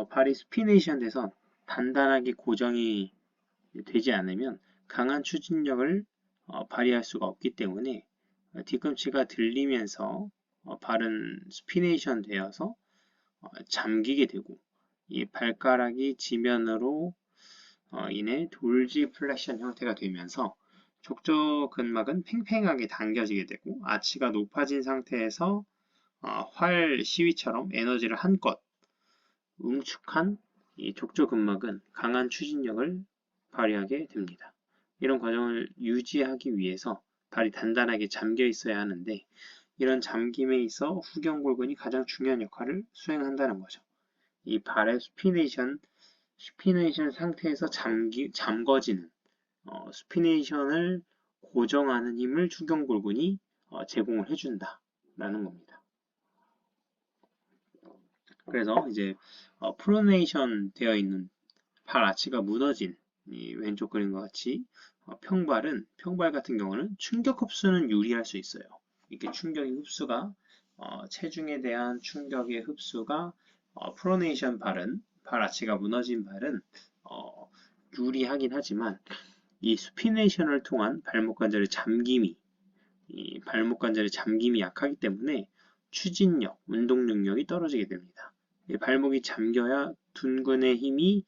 발이 수피네이션 돼서 단단하게 고정이 되지 않으면 강한 추진력을 발휘할 수가 없기 때문에 뒤꿈치가 들리면서 발은 수피네이션 되어서 잠기게 되고 이 발가락이 지면으로 인해 돌지 플렉션 형태가 되면서 족저근막은 팽팽하게 당겨지게 되고 아치가 높아진 상태에서 활 시위처럼 에너지를 한껏 응축한 이 족저근막은 강한 추진력을 발휘하게 됩니다. 이런 과정을 유지하기 위해서 발이 단단하게 잠겨 있어야 하는데 이런 잠김에 있어 후경골근이 가장 중요한 역할을 수행한다는 거죠. 이 발의 수피네이션 상태에서 잠거지는 수피네이션을 고정하는 힘을 후경골근이 제공을 해준다라는 겁니다. 그래서 이제 프로네이션 되어 있는 발 아치가 무너진 이 왼쪽 그림과 같이 평발 같은 경우는 충격 흡수는 유리할 수 있어요. 이렇게 충격의 흡수가 체중에 대한 충격의 흡수가 프로네이션 발은 발 아치가 무너진 발은 유리하긴 하지만 이 수피네이션을 통한 발목 관절의 잠김이 약하기 때문에 추진력, 운동 능력이 떨어지게 됩니다. 발목이 잠겨야 둔근의 힘이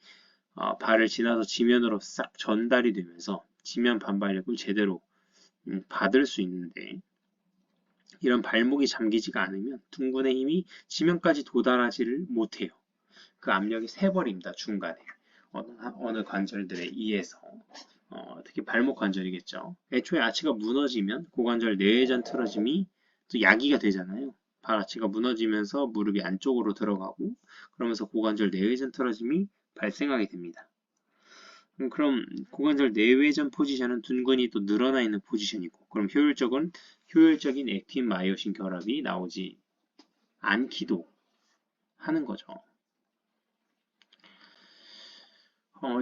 발을 지나서 지면으로 싹 전달이 되면서 지면 반발력을 제대로 받을 수 있는데 이런 발목이 잠기지가 않으면 둔근의 힘이 지면까지 도달하지를 못해요. 그 압력이 새버립니다. 중간에 어느 관절들에 의해서 특히 발목 관절이겠죠. 애초에 아치가 무너지면 고관절 내외전 틀어짐이 또 야기가 되잖아요. 발 아치가 무너지면서 무릎이 안쪽으로 들어가고 그러면서 고관절 내외전 틀어짐이 발생하게 됩니다. 그럼 고관절 내외전 포지션은 둔근이 또 늘어나 있는 포지션이고 그럼 효율적인 액틴 마이오신 결합이 나오지 않기도 하는 거죠.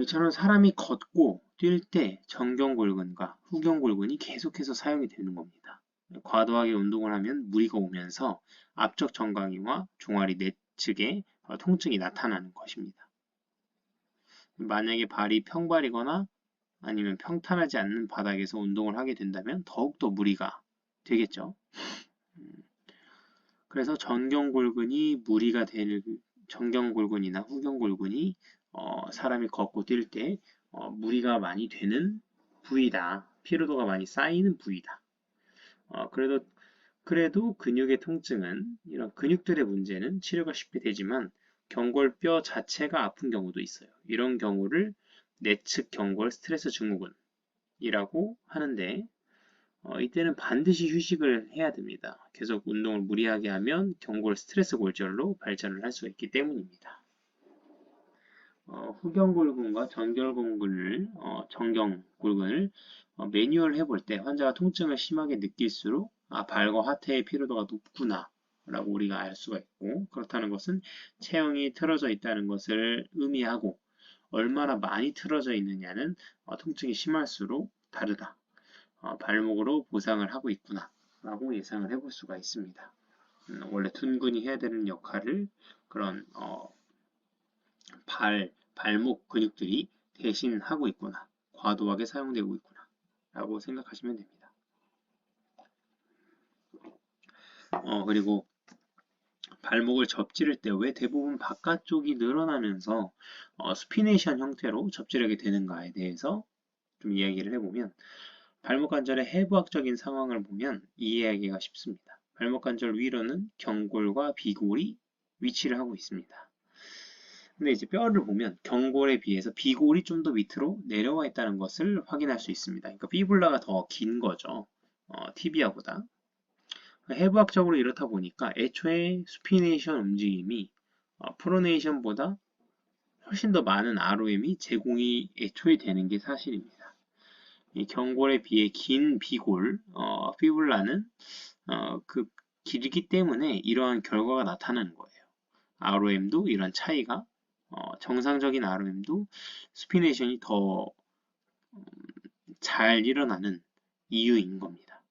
이처럼 사람이 걷고 뛸 때 정경골근과 후경골근이 계속해서 사용이 되는 겁니다. 과도하게 운동을 하면 무리가 오면서 앞쪽 정강이와 종아리 내측에 통증이 나타나는 것입니다. 만약에 발이 평발이거나 아니면 평탄하지 않는 바닥에서 운동을 하게 된다면 더욱더 무리가 되겠죠. 그래서 정경골근이나 후경골근이 사람이 걷고 뛸 때 무리가 많이 되는 부위다. 피로도가 많이 쌓이는 부위다. 그래도 근육의 통증은 이런 근육들의 문제는 치료가 쉽게 되지만 경골뼈 자체가 아픈 경우도 있어요. 이런 경우를 내측 경골 스트레스 증후군이라고 하는데 이때는 반드시 휴식을 해야 됩니다. 계속 운동을 무리하게 하면 경골 스트레스 골절로 발전을 할 수가 있기 때문입니다. 후경골근과 정경골근을 매뉴얼 해볼 때 환자가 통증을 심하게 느낄수록 발과 하태의 피로도가 높구나 라고 우리가 알 수가 있고, 그렇다는 것은 체형이 틀어져 있다는 것을 의미하고 얼마나 많이 틀어져 있느냐는 통증이 심할수록 다르다. 발목으로 보상을 하고 있구나 라고 예상을 해볼 수가 있습니다. 원래 둔근이 해야 되는 역할을 그런 발목 근육들이 대신 하고 있구나, 과도하게 사용되고 있구나 라고 생각하시면 됩니다. 그리고 발목을 접지를 때 왜 대부분 바깥쪽이 늘어나면서 스피네이션 형태로 접지르게 되는가에 대해서 좀 이야기를 해보면, 발목 관절의 해부학적인 상황을 보면 이해하기가 쉽습니다. 발목 관절 위로는 경골과 비골이 위치를 하고 있습니다. 근데 이제 뼈를 보면 경골에 비해서 비골이 좀 더 밑으로 내려와 있다는 것을 확인할 수 있습니다. 그러니까 피불라가 더 긴 거죠. 티비아보다. 해부학적으로 이렇다 보니까 애초에 수피네이션 움직임이 프로네이션보다 훨씬 더 많은 ROM이 제공이 애초에 되는 게 사실입니다. 이 경골에 비해 긴 비골, 피불라는 그 길기 때문에 이러한 결과가 나타나는 거예요. ROM도 이런 차이가, 정상적인 ROM도 스피네이션이 더 잘 일어나는 이유인 겁니다.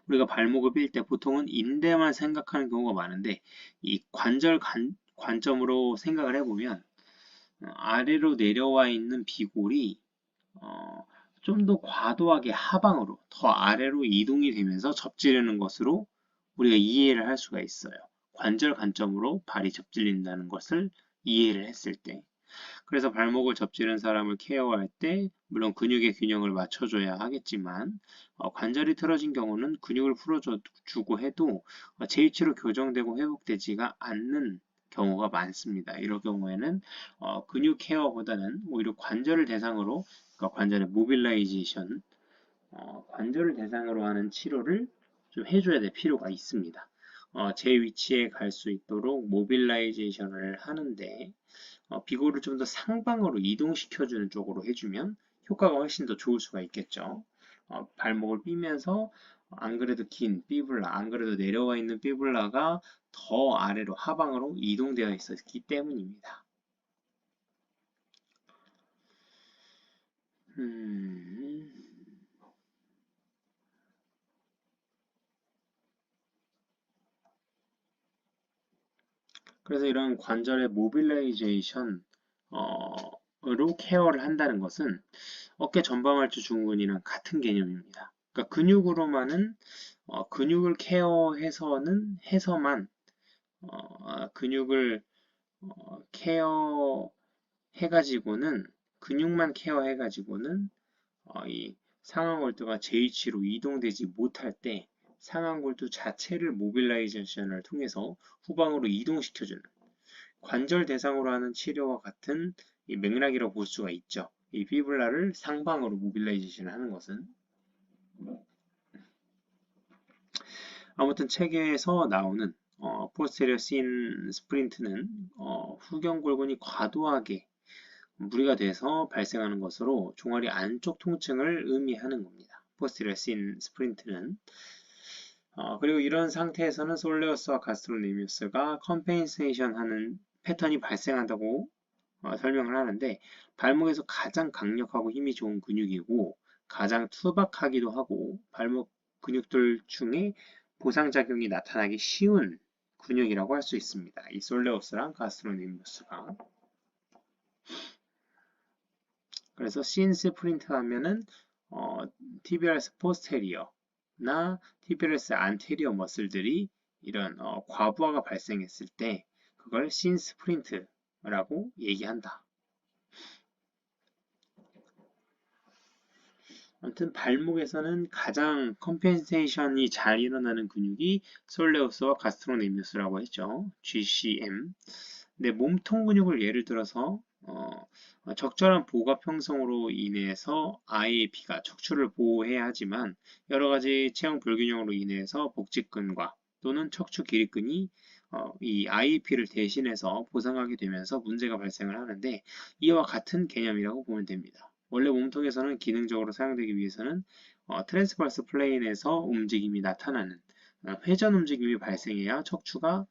우리가 발목을 빌 때 보통은 인대만 생각하는 경우가 많은데, 이 관절 관점으로 생각을 해보면 아래로 내려와 있는 비골이 좀 더 과도하게 하방으로, 더 아래로 이동이 되면서 접지르는 것으로 우리가 이해를 할 수가 있어요. 관절 관점으로 발이 접질린다는 것을 이해를 했을 때. 그래서 발목을 접지른 사람을 케어할 때 물론 근육의 균형을 맞춰줘야 하겠지만, 관절이 틀어진 경우는 근육을 풀어주고 해도 제2치로 교정되고 회복되지가 않는 경우가 많습니다. 이런 경우에는 근육 케어보다는 오히려 관절을 대상으로, 그러니까 관절의 모빌라이제이션, 관절을 대상으로 하는 치료를 좀 해줘야 될 필요가 있습니다. 제 위치에 갈 수 있도록 모빌라이제이션을 하는데, 비골을 좀 더 상방으로 이동시켜주는 쪽으로 해주면 효과가 훨씬 더 좋을 수가 있겠죠. 발목을 삐면서 안 그래도 긴 피불라, 안 그래도 내려와 있는 피불라가 더 아래로 하방으로 이동되어 있었기 때문입니다. 그래서 이런 관절의 모빌라이제이션 으로 케어를 한다는 것은 어깨 전방할주 증후군이랑 같은 개념입니다. 그러니까 근육으로만은 근육을 케어해서만 근육을 케어해가지고는, 근육만 케어해가지고는 이 상완골두가 제2치로 이동되지 못할 때 상완골두 자체를 모빌라이제이션을 통해서 후방으로 이동시켜주는 관절 대상으로 하는 치료와 같은 이 맥락이라고 볼 수가 있죠. 이 피블라를 상방으로 모빌라이제이션 하는 것은. 아무튼 책에서 나오는 posterior sin 스프린트는 후경골근이 과도하게 무리가 돼서 발생하는 것으로 종아리 안쪽 통증을 의미하는 겁니다. posterior sin 스프린트는 그리고 이런 상태에서는 솔레우스와 가스트로네미우스가 컴펜세이션 하는 패턴이 발생한다고 설명을 하는데, 발목에서 가장 강력하고 힘이 좋은 근육이고 가장 투박하기도 하고 발목 근육들 중에 보상작용이 나타나기 쉬운 근육이라고 할 수 있습니다. 이 솔레우스랑 가스트로네미우스가. 그래서 신스 프린트 하면은 TBRS 포스테리어나 TBRS 안테리어 머슬들이 이런 과부하가 발생했을 때 그걸 신스 프린트라고 얘기한다. 아무튼 발목에서는 가장 컴펜세이션이 잘 일어나는 근육이 솔레우스와 가스트로네미우스라고 했죠. GCM. 근데 몸통 근육을 예를 들어서 적절한 보갑 형성으로 인해서 IAP가 척추를 보호해야 하지만 여러 가지 체형 불균형으로 인해서 복직근과 또는 척추 기립근이 이 IAP를 대신해서 보상하게 되면서 문제가 발생을 하는데, 이와 같은 개념이라고 보면 됩니다. 원래 몸통에서는 기능적으로 사용되기 위해서는 트랜스버스 플레인에서 움직임이 나타나는 회전 움직임이 발생해야 척추가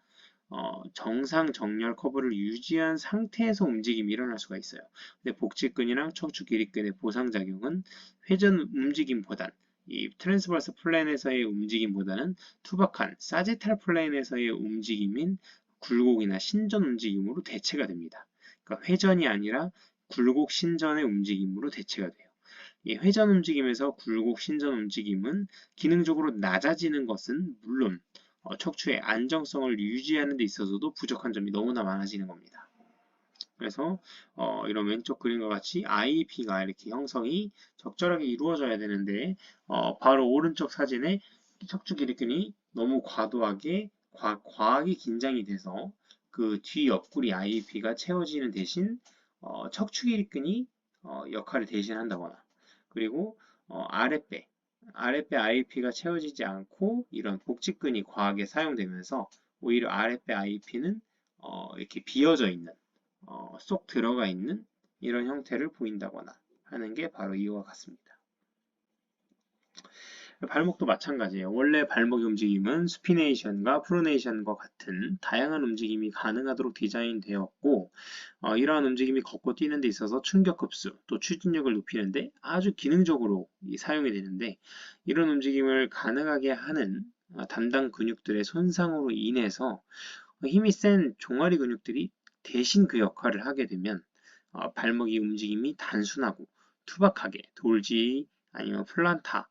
정상 정렬 커브를 유지한 상태에서 움직임이 일어날 수가 있어요. 근데 복직근이랑 척추 기립근의 보상작용은 회전 움직임보단 이 트랜스버스 플레인에서의 움직임보다는 투박한 사지탈 플레인에서의 움직임인 굴곡이나 신전 움직임으로 대체가 됩니다. 그러니까 회전이 아니라 굴곡 신전의 움직임으로 대체가 돼요. 이 회전 움직임에서 굴곡 신전 움직임은 기능적으로 낮아지는 것은 물론 척추의 안정성을 유지하는 데 있어서도 부족한 점이 너무나 많아지는 겁니다. 그래서 이런 왼쪽 그림과 같이 IEP가 이렇게 형성이 적절하게 이루어져야 되는데 바로 오른쪽 사진에 척추 기립근이 너무 과도하게 과하게 긴장이 돼서 그 뒤 옆구리 IEP가 채워지는 대신 척추 기립근이 역할을 대신한다거나, 그리고 아랫배 IEP가 채워지지 않고 이런 복직근이 과하게 사용되면서 오히려 아랫배 IEP는 이렇게 비어져 있는 쏙 들어가 있는 이런 형태를 보인다거나 하는 게 바로 이와 같습니다. 발목도 마찬가지예요. 원래 발목의 움직임은 수피네이션과 프로네이션과 같은 다양한 움직임이 가능하도록 디자인되었고, 이러한 움직임이 걷고 뛰는 데 있어서 충격 흡수, 또 추진력을 높이는데 아주 기능적으로 사용이 되는데, 이런 움직임을 가능하게 하는 담당 근육들의 손상으로 인해서 힘이 센 종아리 근육들이 대신 그 역할을 하게 되면 발목의 움직임이 단순하고 투박하게 돌지 아니면 플란타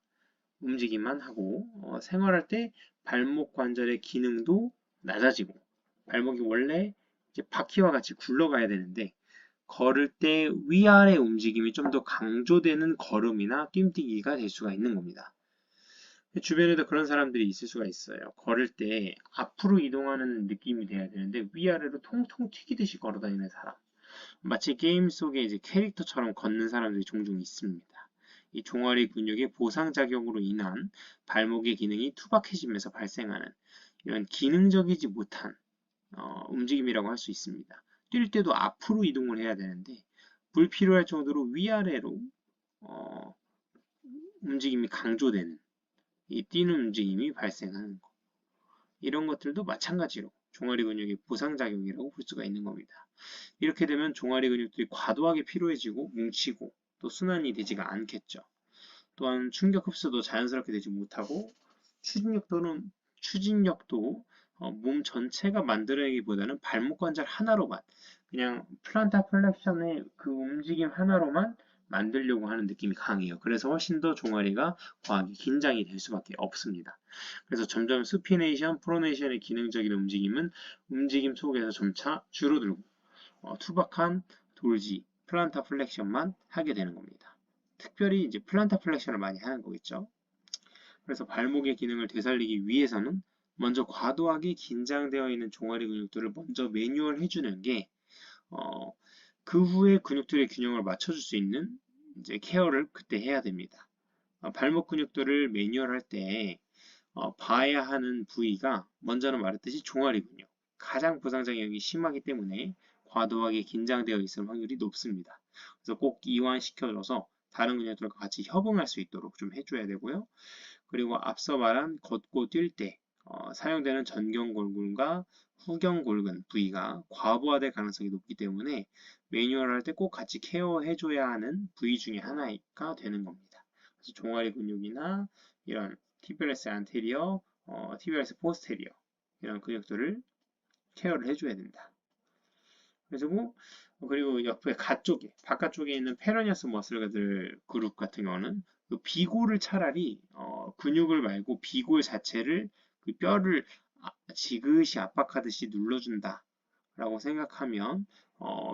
움직임만 하고 생활할 때 발목 관절의 기능도 낮아지고, 발목이 원래 이제 바퀴와 같이 굴러가야 되는데 걸을 때 위아래 움직임이 좀 더 강조되는 걸음이나 뜀뛰기가 될 수가 있는 겁니다. 주변에도 그런 사람들이 있을 수가 있어요. 걸을 때 앞으로 이동하는 느낌이 돼야 되는데 위아래로 통통 튀기듯이 걸어 다니는 사람. 마치 게임 속에 이제 캐릭터처럼 걷는 사람들이 종종 있습니다. 이 종아리 근육의 보상작용으로 인한 발목의 기능이 투박해지면서 발생하는 이런 기능적이지 못한 움직임이라고 할 수 있습니다. 뛸 때도 앞으로 이동을 해야 되는데 불필요할 정도로 위아래로 움직임이 강조되는 이 뛰는 움직임이 발생하는 것. 이런 것들도 마찬가지로 종아리 근육의 보상작용이라고 볼 수가 있는 겁니다. 이렇게 되면 종아리 근육들이 과도하게 피로해지고 뭉치고 또 순환이 되지가 않겠죠. 또한 충격 흡수도 자연스럽게 되지 못하고 추진력도 몸 전체가 만들어내기보다는 발목 관절 하나로만, 그냥 플란타 플렉션의 그 움직임 하나로만 만들려고 하는 느낌이 강해요. 그래서 훨씬 더 종아리가 과하게 긴장이 될 수밖에 없습니다. 그래서 점점 수피네이션, 프로네이션의 기능적인 움직임은 움직임 속에서 점차 줄어들고 투박한 돌지, 플란타 플렉션만 하게 되는 겁니다. 특별히 이제 플란타 플렉션을 많이 하는 거겠죠. 그래서 발목의 기능을 되살리기 위해서는 먼저 과도하게 긴장되어 있는 종아리 근육들을 먼저 매뉴얼 해주는 게 그 후에 근육들의 균형을 맞춰줄 수 있는 이제 케어를 그때 해야 됩니다. 발목 근육들을 매뉴얼할 때 봐야 하는 부위가 먼저는 말했듯이 종아리 근육, 가장 부상작용이 심하기 때문에 과도하게 긴장되어 있을 확률이 높습니다. 그래서 꼭 이완시켜줘서 다른 근육들과 같이 협응할 수 있도록 좀 해줘야 되고요. 그리고 앞서 말한 걷고 뛸 때 사용되는 전경골근과 후경골근 부위가 과부하될 가능성이 높기 때문에 매뉴얼 할 때 꼭 같이 케어해줘야 하는 부위 중에 하나가 되는 겁니다. 그래서 종아리 근육이나 이런 티비얼리스 안테리어, 티비얼리스 포스테리어 이런 근육들을 케어를 해줘야 된다. 그리고 옆에 가쪽에, 바깥쪽에 있는 페러니어스 머슬들 그룹 같은 경우는 그 비골을 차라리 근육을 말고 비골 자체를 그 뼈를 지그시 압박하듯이 눌러준다 라고 생각하면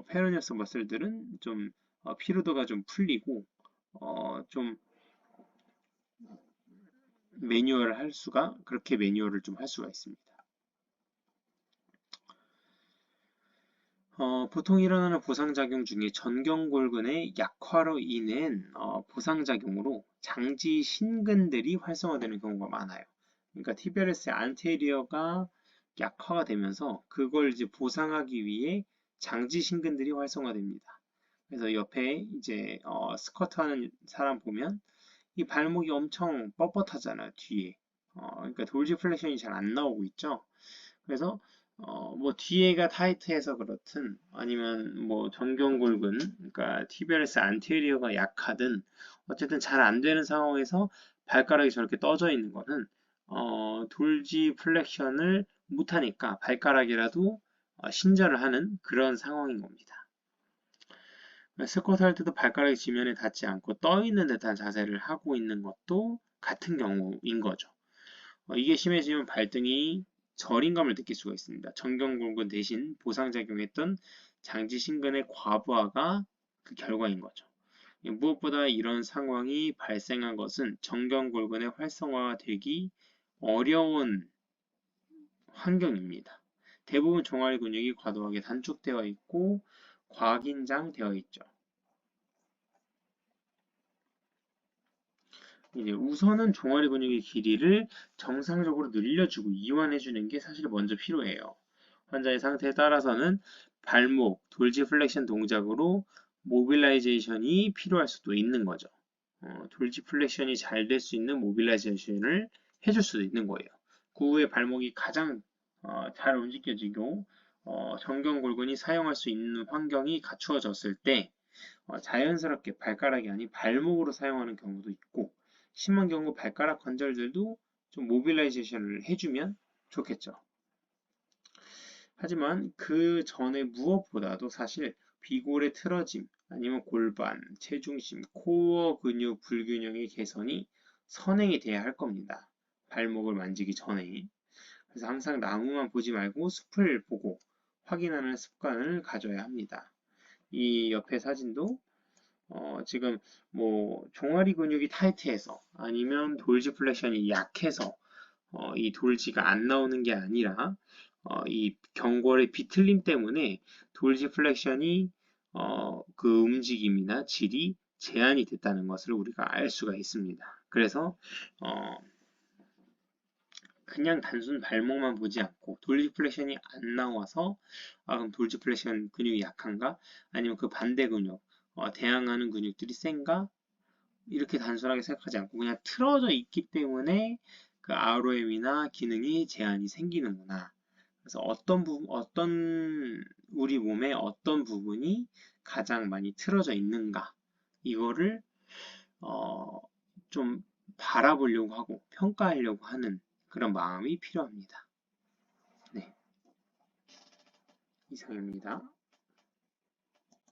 페러니어스 머슬들은 좀 피로도가 좀 풀리고 좀 매뉴얼을 할 수가 그렇게 매뉴얼을 좀 할 수가 있습니다. 보통 일어나는 보상작용 중에 전경골근의 약화로 인한 보상작용으로 장지 신근들이 활성화되는 경우가 많아요. 그러니까 티비얼리스 안테리어가 약화가 되면서 그걸 이제 보상하기 위해 장지 신근들이 활성화됩니다. 그래서 옆에 이제 스쿼트하는 사람 보면 이 발목이 엄청 뻣뻣하잖아요, 뒤에. 그러니까 돌지 플렉션이 잘 안 나오고 있죠. 그래서 뭐 뒤에가 타이트해서 그렇든 아니면 뭐 전경골근 그러니까 티비얼리스 안테리어가 약하든 어쨌든 잘 안 되는 상황에서 발가락이 저렇게 떠져 있는 거는 돌지 플렉션을 못하니까 발가락이라도 신절을 하는 그런 상황인 겁니다. 스쿼트 할 때도 발가락이 지면에 닿지 않고 떠 있는 듯한 자세를 하고 있는 것도 같은 경우인 거죠. 이게 심해지면 발등이 저림감을 느낄 수가 있습니다. 전경골근 대신 보상작용했던 장지신근의 과부하가 그 결과인 거죠. 무엇보다 이런 상황이 발생한 것은 전경골근의 활성화가 되기 어려운 환경입니다. 대부분 종아리 근육이 과도하게 단축되어 있고 과긴장되어 있죠. 이제 우선은 종아리 근육의 길이를 정상적으로 늘려주고 이완해주는 게 사실 먼저 필요해요. 환자의 상태에 따라서는 발목, 돌지 플렉션 동작으로 모빌라이제이션이 필요할 수도 있는 거죠. 돌지 플렉션이 잘 될 수 있는 모빌라이제이션을 해줄 수도 있는 거예요. 그 후에 발목이 가장 잘 움직여지고 정경골근이 사용할 수 있는 환경이 갖추어졌을 때 자연스럽게 발가락이 아닌 발목으로 사용하는 경우도 있고 심한 경우 발가락 관절들도 좀 모빌라이제이션을 해주면 좋겠죠. 하지만 그 전에 무엇보다도 사실 비골의 틀어짐 아니면 골반, 체중심, 코어 근육 불균형의 개선이 선행이 돼야 할 겁니다. 발목을 만지기 전에. 그래서 항상 나무만 보지 말고 숲을 보고 확인하는 습관을 가져야 합니다. 이 옆에 사진도 지금 뭐 종아리 근육이 타이트해서 아니면 돌지 플렉션이 약해서 이 돌지가 안 나오는 게 아니라 이 경골의 비틀림 때문에 돌지 플렉션이 그 움직임이나 질이 제한이 됐다는 것을 우리가 알 수가 있습니다. 그래서 그냥 단순 발목만 보지 않고 돌지 플렉션이 안 나와서 그럼 돌지 플렉션 근육이 약한가? 아니면 그 반대 근육 대항하는 근육들이 센가? 이렇게 단순하게 생각하지 않고 그냥 틀어져 있기 때문에 그 ROM이나 기능이 제한이 생기는구나. 그래서 어떤 우리 몸의 어떤 부분이 가장 많이 틀어져 있는가 이거를 좀 바라보려고 하고 평가하려고 하는 그런 마음이 필요합니다. 네, 이상입니다.